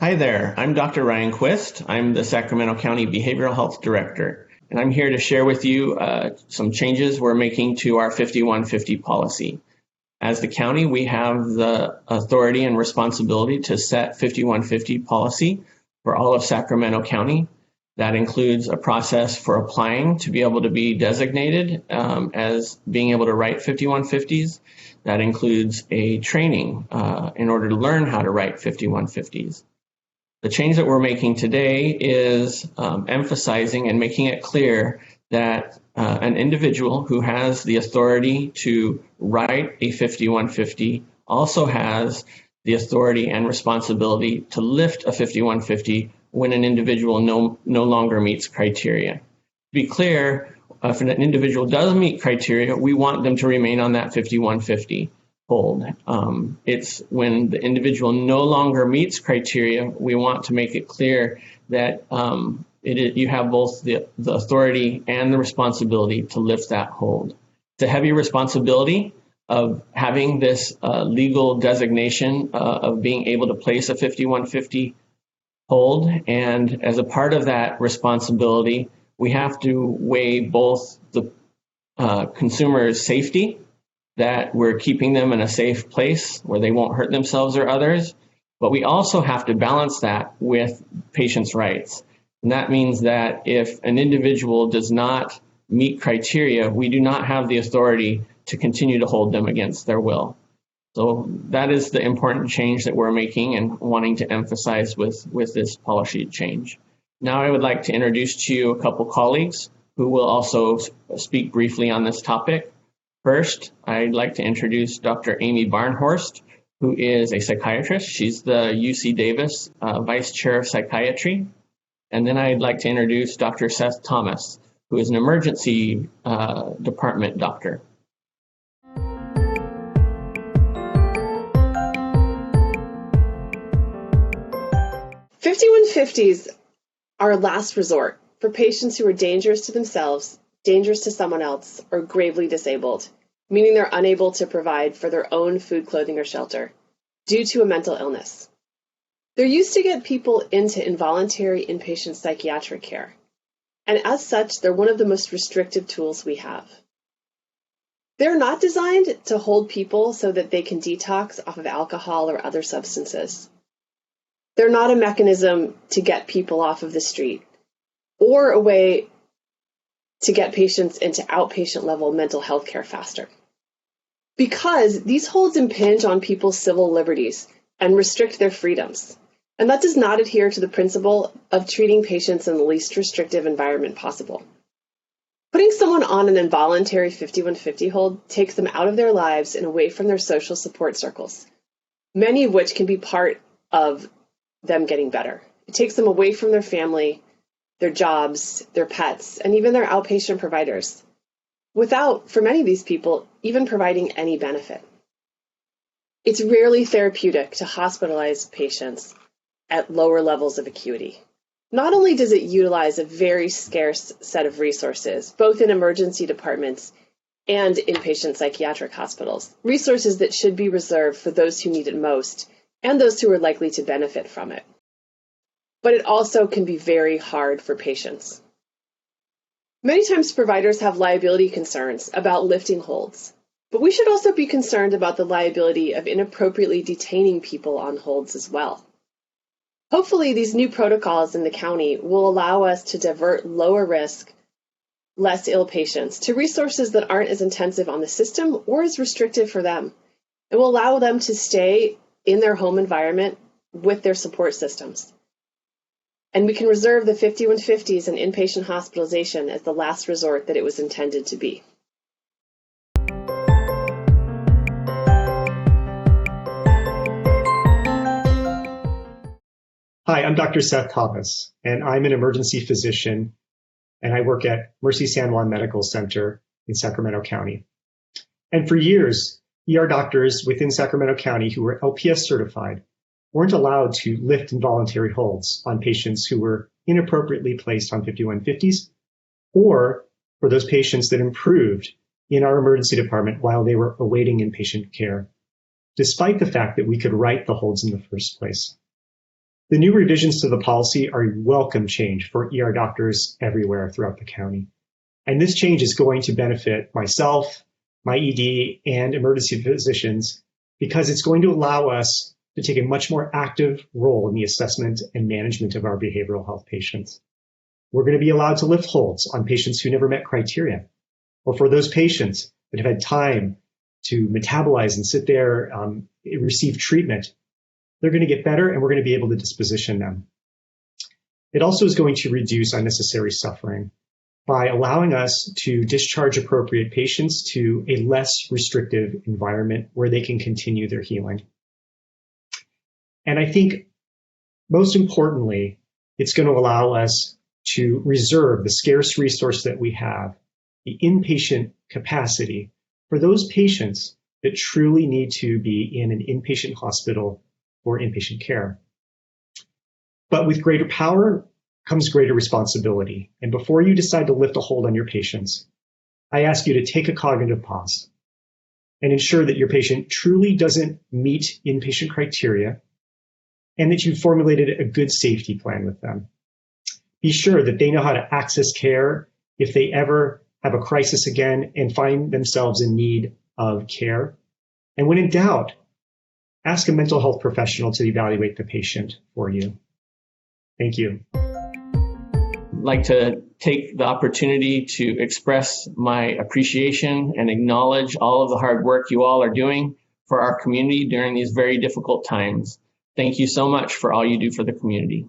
Hi there, I'm Dr. Ryan Quist. I'm the Sacramento County Behavioral Health Director, and I'm here to share with you some changes we're making to our 5150 policy. As the county, we have the authority and responsibility to set 5150 policy for all of Sacramento County. That includes a process for applying to be able to be designated as being able to write 5150s. That includes a training in order to learn how to write 5150s. The change that we're making today is emphasizing and making it clear that an individual who has the authority to write a 5150 also has the authority and responsibility to lift a 5150 when an individual no longer meets criteria. To be clear, if an individual does meet criteria, we want them to remain on that 5150 hold. It's when the individual no longer meets criteria, we want to make it clear that you have both the authority and the responsibility to lift that hold. It's a heavy responsibility of having this legal designation of being able to place a 5150 hold, and as a part of that responsibility, we have to weigh both the consumer's safety, that we're keeping them in a safe place where they won't hurt themselves or others, but we also have to balance that with patients' rights. And that means that if an individual does not meet criteria, we do not have the authority to continue to hold them against their will. So that is the important change that we're making and wanting to emphasize with this policy change. Now I would like to introduce to you a couple colleagues who will also speak briefly on this topic. First, I'd like to introduce Dr. Amy Barnhorst, who is a psychiatrist. She's the UC Davis Vice Chair of Psychiatry. And then I'd like to introduce Dr. Seth Thomas, who is an emergency department doctor. "5150s are a last resort for patients who are dangerous to themselves, dangerous to someone else, or gravely disabled, meaning they're unable to provide for their own food, clothing, or shelter due to a mental illness. They're used to get people into involuntary inpatient psychiatric care, and as such, they're one of the most restrictive tools we have. They're not designed to hold people so that they can detox off of alcohol or other substances. They're not a mechanism to get people off of the street or a way to get patients into outpatient level mental health care faster. Because these holds impinge on people's civil liberties and restrict their freedoms. And that does not adhere to the principle of treating patients in the least restrictive environment possible. Putting someone on an involuntary 5150 hold takes them out of their lives and away from their social support circles, many of which can be part of them getting better. It takes them away from their family, their jobs, their pets, and even their outpatient providers, without, for many of these people, even providing any benefit. It's rarely therapeutic to hospitalize patients at lower levels of acuity. Not only does it utilize a very scarce set of resources, both in emergency departments and inpatient psychiatric hospitals, resources that should be reserved for those who need it most and those who are likely to benefit from it. But it also can be very hard for patients. Many times providers have liability concerns about lifting holds, but we should also be concerned about the liability of inappropriately detaining people on holds as well. Hopefully, these new protocols in the county will allow us to divert lower risk, less ill patients to resources that aren't as intensive on the system or as restrictive for them. It will allow them to stay in their home environment with their support systems. And we can reserve the 5150s and inpatient hospitalization as the last resort that it was intended to be. Hi, I'm Dr. Seth Thomas, and I'm an emergency physician, and I work at Mercy San Juan Medical Center in Sacramento County. And for years, ER doctors within Sacramento County who were LPS certified weren't allowed to lift involuntary holds on patients who were inappropriately placed on 5150s, or for those patients that improved in our emergency department while they were awaiting inpatient care, despite the fact that we could write the holds in the first place. The new revisions to the policy are a welcome change for ER doctors everywhere throughout the county. And this change is going to benefit myself, my ED, and emergency physicians because it's going to allow us to take a much more active role in the assessment and management of our behavioral health patients. We're going to be allowed to lift holds on patients who never met criteria, or for those patients that have had time to metabolize and sit there, receive treatment. They're going to get better, and we're going to be able to disposition them. It also is going to reduce unnecessary suffering by allowing us to discharge appropriate patients to a less restrictive environment where they can continue their healing. And I think most importantly, it's going to allow us to reserve the scarce resource that we have, the inpatient capacity, for those patients that truly need to be in an inpatient hospital or inpatient care. But with greater power comes greater responsibility. And before you decide to lift a hold on your patients, I ask you to take a cognitive pause and ensure that your patient truly doesn't meet inpatient criteria and that you've formulated a good safety plan with them. Be sure that they know how to access care if they ever have a crisis again and find themselves in need of care. And when in doubt, ask a mental health professional to evaluate the patient for you. Thank you. I'd like to take the opportunity to express my appreciation and acknowledge all of the hard work you all are doing for our community during these very difficult times. Thank you so much for all you do for the community.